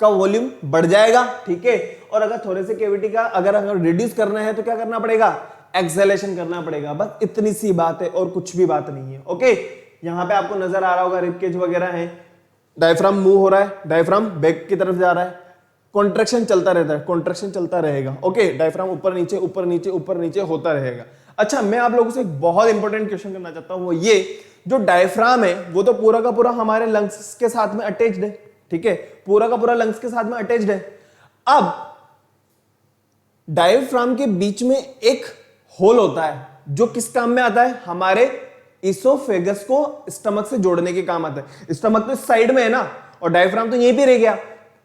का वॉल्यूम बढ़ जाएगा, ठीक है। और अगर थोड़े से कैविटी का अगर रिड्यूस करना है तो क्या करना पड़ेगा, एक्सहेलेशन करना पड़ेगा। बस इतनी सी बात है और कुछ भी बात नहीं है, ओके। यहां पे आपको नजर आ रहा होगा रिबकेज वगैरह है, डायफ्राम मूव हो रहा है, डायफ्राम बैक की तरफ जा रहा है, कॉन्ट्रैक्शन चलता रहता है, कॉन्ट्रैक्शन चलता रहेगा, ओके। डायफ्राम ऊपर नीचे ऊपर नीचे ऊपर नीचे होता रहेगा। अच्छा, मैं आप लोगों से एक बहुत इंपॉर्टेंट क्वेश्चन करना चाहता हूं, वो ये, जो डायफ्राम है वो तो पूरा का पूरा हमारे लंग्स के साथ में अटैच्ड है, ठीक है, पूरा का पूरा लंग्स के साथ में अटैच्ड है। अब डायफ्राम के बीच में एक होल होता है जो किस काम में आता है, हमारे इसोफेगस को स्टमक से जोड़ने के काम आता है। स्टमक तो इस साइड में है ना, और डायफ्राम तो यहीं पे रह गया,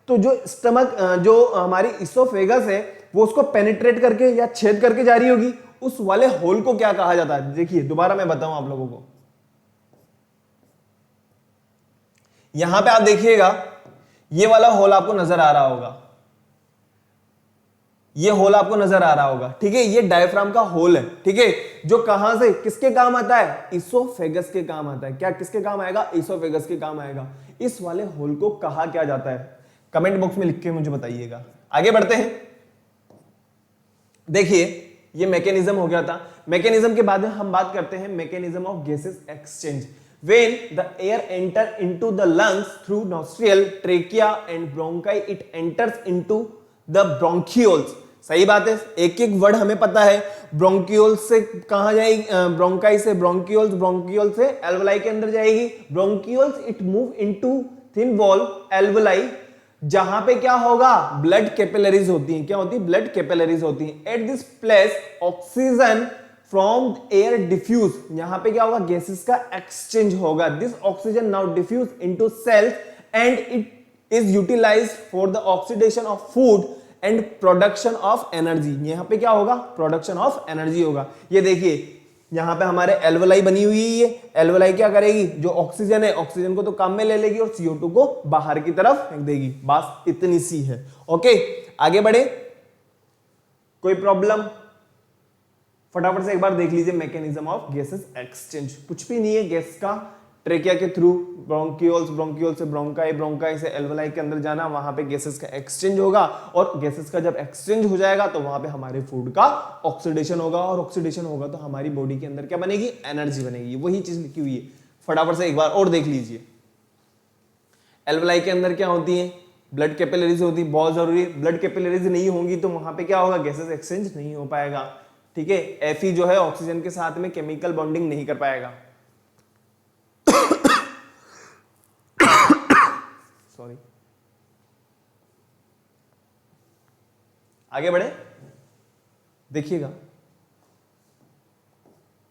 तो जो स्टमक जो हमारी इसोफेगस है वो उसको पेनिट्रेट करके या छेद करके जा रही होगी, उस वाले होल को क्या कहा जाता है। देखिए दोबारा मैं बताऊं आप लोगों को, यहां पे आप देखिएगा ये वाला होल आपको नजर आ रहा होगा, ये होल आपको नजर आ रहा होगा, ठीक है। ये डायफ्राम का होल है, ठीक है, जो कहां से किसके काम आता है, इसोफेगस के काम आता है। क्या किसके काम आएगा, इसोफेगस के काम आएगा। इस वाले होल को कहा क्या जाता है, कमेंट बॉक्स में लिख के मुझे बताइएगा। आगे बढ़ते हैं, देखिए ये मैकेनिज्म हो गया था। मैकेनिज्म के बाद में हम बात करते हैं mechanism of gases exchange. When the air enter into the lungs through nostril, trachea and bronchi, it enters into the bronchioles। सही बात है, एक एक वर्ड हमें पता है। ब्रोंकियोल्स से कहां जाएगी, ब्रोंकाई से ब्रोंकियोल्स, ब्रोंकियोल से एल्वोलाई के अंदर जाएगी। Bronchioles it move into thin wall alveoli, जहां पे क्या होगा, ब्लड कैपिलरीज होती हैं। क्या होती है, ब्लड कैपिलरीज होती हैं। At this place oxygen from air diffuse, यहां पे क्या होगा, गैसेस का एक्सचेंज होगा। This oxygen now diffuse into cells and it is utilised for the oxidation of food and production of energy. यहां पे क्या होगा, प्रोडक्शन ऑफ एनर्जी होगा। ये देखिए यहां पे हमारे एल्वोलाई बनी हुई है, ये एल्वोलाई क्या करेगी, जो ऑक्सीजन है ऑक्सीजन को तो काम में ले लेगी और CO2 को बाहर की तरफ फेंक देगी। बात इतनी सी है, ओके। आगे बढ़े, कोई प्रॉब्लम, फटाफट से एक बार देख लीजिए मैकेनिज्म ऑफ गैसेस एक्सचेंज। कुछ भी नहीं है, गैस का ट्रेकिया के थ्रू ब्रोंकियोल्स, ब्रोंकियोल से ब्रोंकाई, ब्रोंकाई से एल्वोलाई के अंदर जाना, वहां पे गैसेस का एक्सचेंज होगा। और गैसेस का जब एक्सचेंज हो जाएगा तो वहां पे हमारे फूड का ऑक्सीडेशन होगा, और ऑक्सीडेशन होगा तो हमारी बॉडी के अंदर क्या बनेगी, एनर्जी बनेगी। वही चीज लिखी हुई है, फटाफट से एक बार और देख लीजिए। एल्वोलाई के अंदर क्या होती है, ब्लड कैपिलरीज होती है, बहुत जरूरी है। ब्लड कैपिलरीज नहीं होंगी तो वहां पे क्या होगा, गैसेस एक्सचेंज नहीं हो पाएगा, ठीक है। Fe जो है ऑक्सीजन के साथ में केमिकल बॉन्डिंग नहीं कर पाएगा। सॉरी, आगे बढ़े, देखिएगा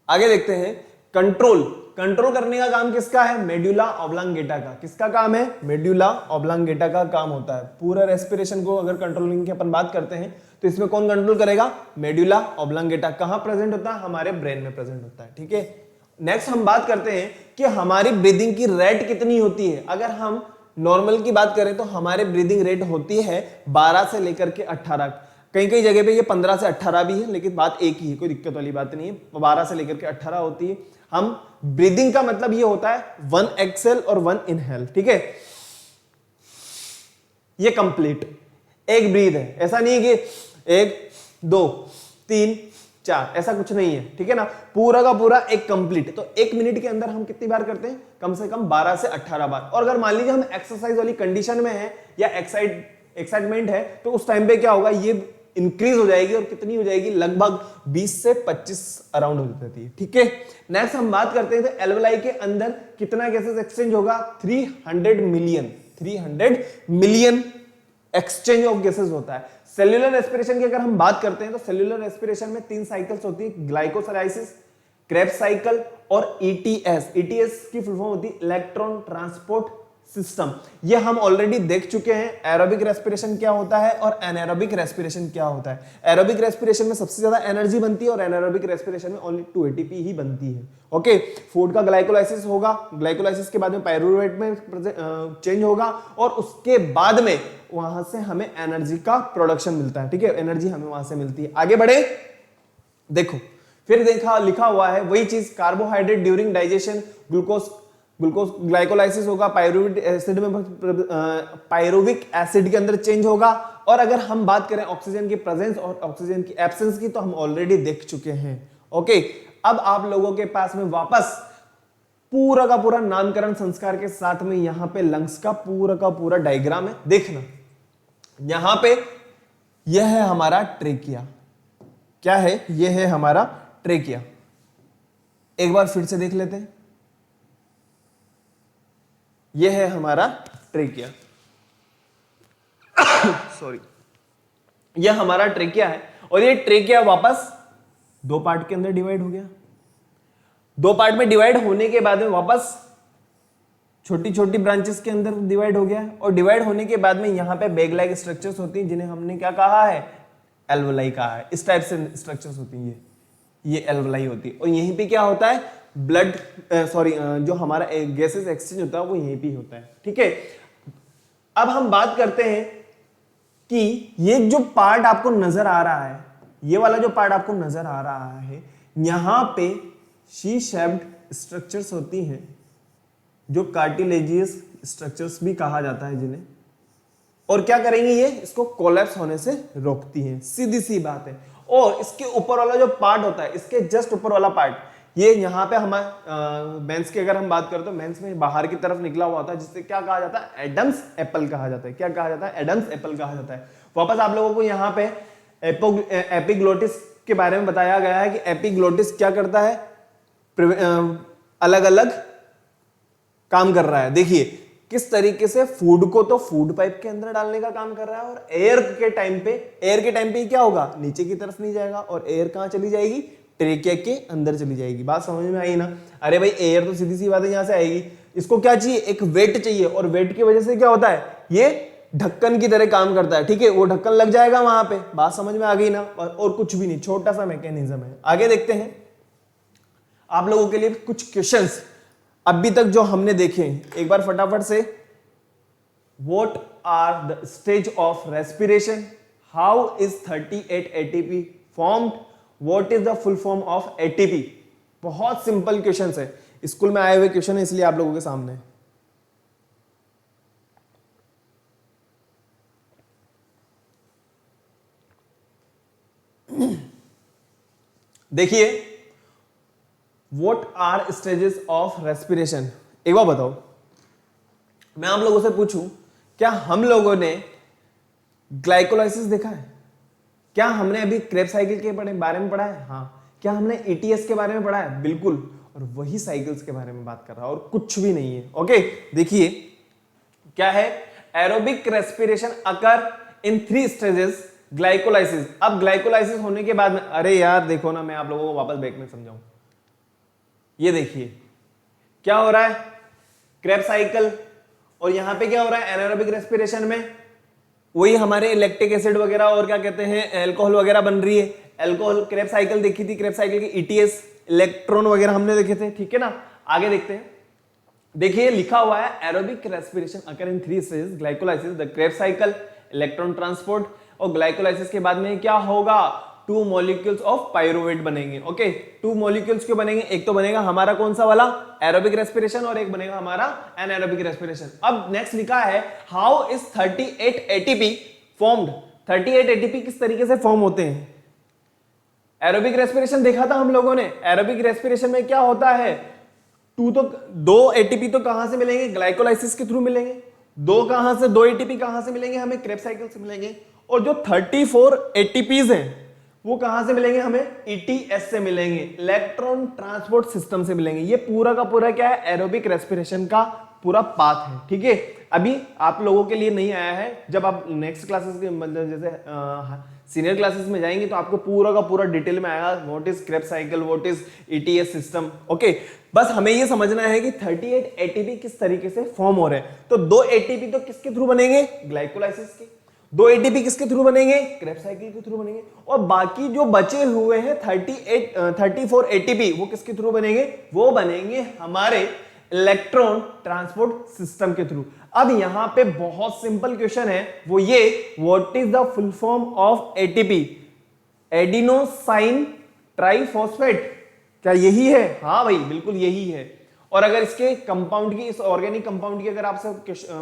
आगे देखते हैं। कंट्रोल करने का काम किसका है, मेड्यूला ऑब्लांगेटा का। किसका काम है, मेड्यूला ऑब्लांगेटा का काम होता है। पूरा रेस्पिरेशन को अगर कंट्रोलिंग की अपन बात करते हैं तो इसमें कौन कंट्रोल करेगा, मेड्यूला ऑब्लांगेटा। कहां प्रेजेंट होता है, हमारे ब्रेन में प्रेजेंट होता है, ठीक है। नेक्स्ट हम बात करते हैं कि हमारी ब्रीदिंग की रेट कितनी होती है। अगर हम नॉर्मल की बात करें तो हमारे ब्रीदिंग रेट होती है 12 से लेकर के 18। कई कई जगह पे ये 15 से 18 भी है, लेकिन बात एक ही है, कोई दिक्कत वाली बात नहीं है। 12 से लेकर के 18 होती है। हम ब्रीदिंग का मतलब ये होता है 1 एक्सेल और 1 इनहेल, ठीक है। ये कंप्लीट एक ब्रीद है, ऐसा नहीं है कि 1 2 3 4, ऐसा कुछ नहीं है, ठीक है ना। पूरा का पूरा एक कंप्लीट। तो 1 मिनट के अंदर हम कितनी बार करते हैं, कम से कम 12 से 18 बार। और अगर मान लीजिए हम एक्सरसाइज वाली कंडीशन में है या एक्साइटमेंट है तो उस टाइम पे क्या होगा, ये इंक्रीज हो जाएगी और कितनी हो जाएगी, लगभग 20 से 25 अराउंड हो जाती है। ठीक है, नेक्स्ट हम बात करते हैं तो एल्वेलाई के अंदर कितना गैसेस एक्सचेंज होगा, 300 मिलियन एक्सचेंज ऑफ गैसेस होता है। सेल्यूलर रेस्पिरेशन की अगर हम बात करते हैं तो सेल्यूलर रेस्पिरेशन में 3 साइकिल्स होती है, ग्लाइकोसाइलाइसिस, क्रेब्स साइकिल और ईटीएस। ईटीएस की फुल फॉर्म होती है इलेक्ट्रॉन ट्रांसपोर्ट सिस्टम। ये हम ऑलरेडी देख चुके हैं एरोबिक रेस्पिरेशन क्या होता है और एनारोबिक रेस्पिरेशन क्या होता है। एरोबिक रेस्पिरेशन में सबसे ज्यादा एनर्जी बनती है और एनारोबिक रेस्पिरेशन में ओनली 2 एटीपी ही बनती है। ओके, फूड का ग्लाइकोलाइसिस होगा, ग्लाइकोलाइसिस के बाद में पायरूवेट में चेंज होगा और उसके बाद में वहां से हमें एनर्जी का प्रोडक्शन मिलता है। ठीक है, एनर्जी हमें वहां से मिलती है। आगे बढ़े, देखो फिर देखा लिखा हुआ है वही चीज, carbohydrate during digestion, glucose glycolysis होगा, पायरुविक एसिड में पायरुविक एसिड के अंदर चेंज होगा। और अगर हम बात करें ऑक्सीजन की प्रेजेंस और ऑक्सीजन की एब्सेंस की तो हम ऑलरेडी देख चुके हैं। ओके, अब आप लोगों के पास में वापस पूरा का पूरा नामकरण संस्कार के साथ में यहां पे लंग्स का पूरा डायग्राम है। देखना यहां पे यह है हमारा ट्रेकिया, क्या है, यह है हमारा ट्रेकिया। एक बार फिर से देख लेते हैं, यह है हमारा ट्रेकिया सॉरी, यह हमारा ट्रेकिया है और ये ट्रेकिया वापस 2 पार्ट के अंदर डिवाइड हो गया। 2 पार्ट में डिवाइड होने के बाद में वापस छोटी छोटी ब्रांचेस के अंदर डिवाइड हो गया और डिवाइड होने के बाद में यहां पे बैग लाइक स्ट्रक्चर्स होती हैं जिन्हें हमने क्या कहा है, एल्वेलाई कहा है। इस टाइप से स्ट्रक्चर्स होती हैं, ये एल्वेलाई होती है। और यहीं पे क्या होता है, ब्लड जो हमारा गैसेस एक्सचेंज होता है वो यहीं पे होता है। ठीक है, अब हम बात करते हैं कि ये जो पार्ट आपको नजर आ रहा है, ये वाला जो पार्ट आपको नजर आ रहा है, यहां पे शी शेप्ड स्ट्रक्चर्स होती हैं जो कार्टिलेजियस स्ट्रक्चर्स भी कहा जाता है जिन्हें, और क्या करेंगे, ये इसको कोलैप्स होने से रोकती हैं, सीधी सी बात है। और इसके ऊपर वाला जो पार्ट होता है, इसके जस्ट ऊपर वाला पार्ट, ये यहाँ पे हमारे मेंस की अगर हम बात करें तो मेंस में बाहर की तरफ निकला हुआ होता है जिससे क्या कहा जाता है, एडम्स एप्पल कहा जाता है। क्या कहा जाता है, एडम्स एप्पल कहा जाता है। वापस आप लोगों को यहाँ पे एपिग्लोटिस के बारे में बताया गया है कि एपिग्लोटिस क्या करता है, अलग अलग काम कर रहा है। देखिए किस तरीके से फूड को तो फूड पाइप के अंदर डालने का काम कर रहा है और एयर के टाइम पे क्या होगा, नीचे की तरफ नहीं जाएगा और एयर कहां चली जाएगी, ट्रेकिया के अंदर चली जाएगी। बात समझ में आई ना? अरे भाई एयर तो सीधी सी बात है यहां से आएगी, इसको क्या चाहिए, एक वेट चाहिए और वेट की वजह से क्या होता है, ये ढक्कन की तरह काम करता है। ठीक है, वो ढक्कन लग जाएगा वहां पे। बात समझ में आ गई ना? और कुछ भी नहीं, छोटा सा मैकेनिज्म है। आगे देखते हैं, आप लोगों के लिए कुछ क्वेश्चंस अभी तक जो हमने देखे एक बार फटाफट से। What are the stage of respiration, how is 38 ATP formed, what is the full form of ATP. बहुत सिंपल क्वेश्चन है, स्कूल में आए हुए क्वेश्चन है इसलिए आप लोगों के सामने। देखिए, what are stages of respiration. एक बार बताओ, मैं आप लोगों से पूछूं, क्या हम लोगों ने ग्लाइकोलाइसिस देखा है? क्या हमने अभी क्रेब्स साइकिल के बारे में पढ़ा है? हाँ। क्या हमने ईटीएस के बारे में पढ़ा है? बिल्कुल। और वही साइकिल्स के बारे में बात कर रहा है और कुछ भी नहीं है। ओके, देखिए क्या है, एरोबिक रेस्पिरेशन अकर इन 3 स्टेजेस ग्लाइकोलाइसिस। अब ग्लाइकोलाइसिस होने के बाद में, अरे यार देखो ना, मैं आप लोगों को वापस बैक में समझाऊं। ये देखिए क्या हो रहा है, क्रेब्स साइकिल, और यहां पे क्या हो रहा है, एनारोबिक रेस्पिरेशन में वही हमारे लैक्टिक एसिड वगैरह और क्या कहते हैं, अल्कोहल वगैरह बन रही है। अल्कोहल, क्रेब्स साइकिल देखी थी, क्रेब्स साइकिल की ईटीएस, इलेक्ट्रॉन वगैरह हमने देखे थे। ठीक है ना? आगे देखते हैं, देखिए लिखा हुआ है aerobic respiration occur in 3 stages glycolysis, the Krebs cycle, electron transport, और ग्लाइकोलाइसिस के बाद में क्या होगा, 2 मॉलिक्यूल्स ऑफ पायरुवेट बनेंगे। ओके, 2 मॉलिक्यूल्स क्यों बनेंगे, एक तो बनेगा हमारा कौन सा वाला, एरोबिक रेस्पिरेशन, और एक बनेगा हमारा एनारोबिक रेस्पिरेशन। अब नेक्स्ट लिखा है, how is 38 ATP formed. 38 ATP किस तरीके से फॉर्म होते हैं? एरोबिक रेस्पिरेशन देखा था हम लोगों ने। एरोबिक रेस्पिरेशन में क्या होता है, 2 एटीपी तो कहां से मिलेंगे, ग्लाइकोलाइसिस के थ्रू मिलेंगे। 2 एटीपी कहां से मिलेंगे, हमें क्रेब्स साइकिल से मिलेंगे। और जो 34 एटीपीज हैं वो कहां से मिलेंगे हमें, ईटीएस से मिलेंगे, इलेक्ट्रॉन ट्रांसपोर्ट सिस्टम से मिलेंगे। ये पूरा का पूरा क्या है, एरोबिक रेस्पिरेशन का पूरा पाथ है, ठीक है। अभी आप लोगों के लिए नहीं आया है, जब आप नेक्स्ट क्लासेस के मतलब जैसे सीनियर क्लासेस में जाएंगे तो आपको पूरा का पूरा डिटेल में आएगा, what is Krebs cycle, what is ETS system, okay. बस हमें ये समझना है कि 38 एटीपी किस तरीके से फॉर्म हो रहे हैं। तो 2 एटीपी तो किसके थ्रू बनेंगे, ग्लाइकोलाइसिस के। 2 एटीपी किसके थ्रू बनेंगे, क्रेब्स साइकिल के थ्रू बनेंगे। और बाकी जो बचे हुए हैं 34 एटीपी वो किसके थ्रू बनेंगे, वो बनेंगे हमारे इलेक्ट्रॉन ट्रांसपोर्ट सिस्टम के थ्रू। अब यहां पे बहुत सिंपल क्वेश्चन है, वो ये, what is the full form of ATP, adenosine triphosphate, क्या यही है, हाँ भाई बिल्कुल यही है। और अगर इसके कंपाउंड की, इस ऑर्गेनिक कंपाउंड की अगर आपसे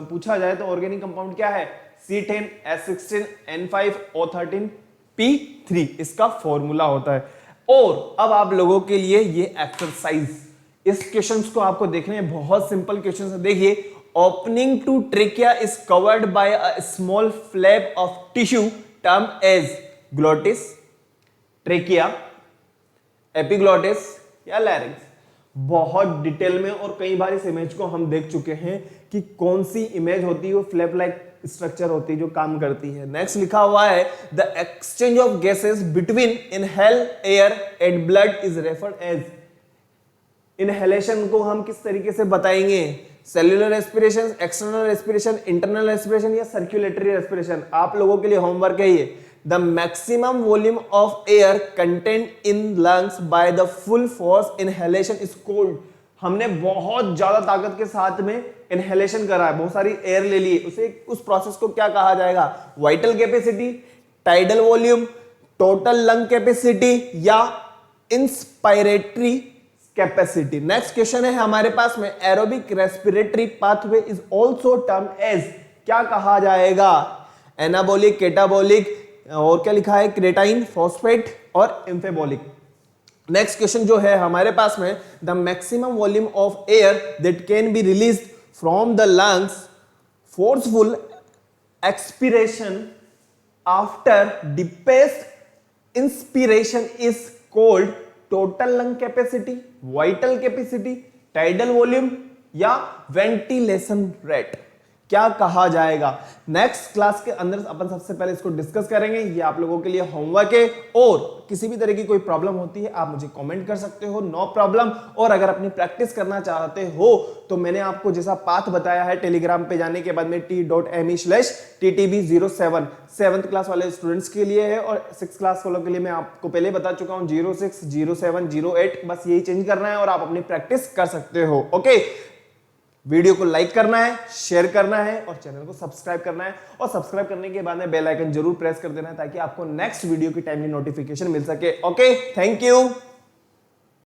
पूछा जाए तो ऑर्गेनिक कंपाउंड क्या है, C10 H16 N5 O13 P3 इसका फॉर्मूला होता है। और अब आप लोगों के लिए ये एक्सरसाइज, इस क्वेश्चंस को आपको देखने हैं, बहुत सिंपल क्वेश्चन है। देखिए, opening to trachea is covered by a small flap of tissue termed as glottis, trachea, epiglottis या लैरिंक्स। बहुत डिटेल में और कई बार इस इमेज को हम देख चुके हैं कि कौन सी इमेज होती है, वो फ्लैप लाइक स्ट्रक्चर होती है जो काम करती है। नेक्स्ट लिखा हुआ है, the exchange of gases between inhale air and blood is referred as. Inhalation को हम किस तरीके से बताएंगे, cellular respiration, external respiration, internal respiration या सर्कुलेटरी रेस्पिरेशन। आप लोगों के लिए होमवर्क है ये, the maximum volume of air content in lungs by the full force inhalation is called. हमने बहुत ज्यादा ताकत के साथ में इनहेलेशन करा है, बहुत सारी एयर ले ली, उसे उस प्रोसेस को क्या कहा जाएगा, vital capacity, tidal volume, total lung capacity या इंस्पायरेटरी कैपेसिटी। नेक्स्ट क्वेश्चन है हमारे पास में, aerobic respiratory pathway is also term as, क्या कहा जाएगा, एनाबॉलिक, केटाबॉलिक, और क्या लिखा है, क्रेटाइन, फॉस्फेट और एम्फेबॉलिक। नेक्स्ट क्वेश्चन जो है हमारे पास में, the maximum volume of air that can be released from the lungs forceful expiration after deepest inspiration is called total lung capacity, vital capacity, tidal volume या वेंटिलेशन रेट, क्या कहा जाएगा। नेक्स्ट क्लास के अंदर अपन सबसे पहले इसको डिस्कस करेंगे, ये आप लोगों के लिए होमवर्क है। और किसी भी तरह की कोई प्रॉब्लम होती है आप मुझे कमेंट कर सकते हो, नो प्रॉब्लम। और अगर अपनी प्रैक्टिस करना चाहते हो तो मैंने आपको जैसा पाथ बताया है, टेलीग्राम पे जाने के बाद में t.me/ttb07 7th क्लास वाले स्टूडेंट्स के लिए है, और 6th क्लास वालों के लिए मैं आपको पहले बता चुका हूं 06, 07, 08, बस यही चेंज करना है और आप अपनी प्रैक्टिस कर सकते हो, ओके। वीडियो को लाइक करना है, शेयर करना है और चैनल को सब्सक्राइब करना है। और सब्सक्राइब करने के बाद में बेल आइकन जरूर प्रेस कर देना है ताकि आपको नेक्स्ट वीडियो की टाइमली नोटिफिकेशन मिल सके, ओके। Thank you.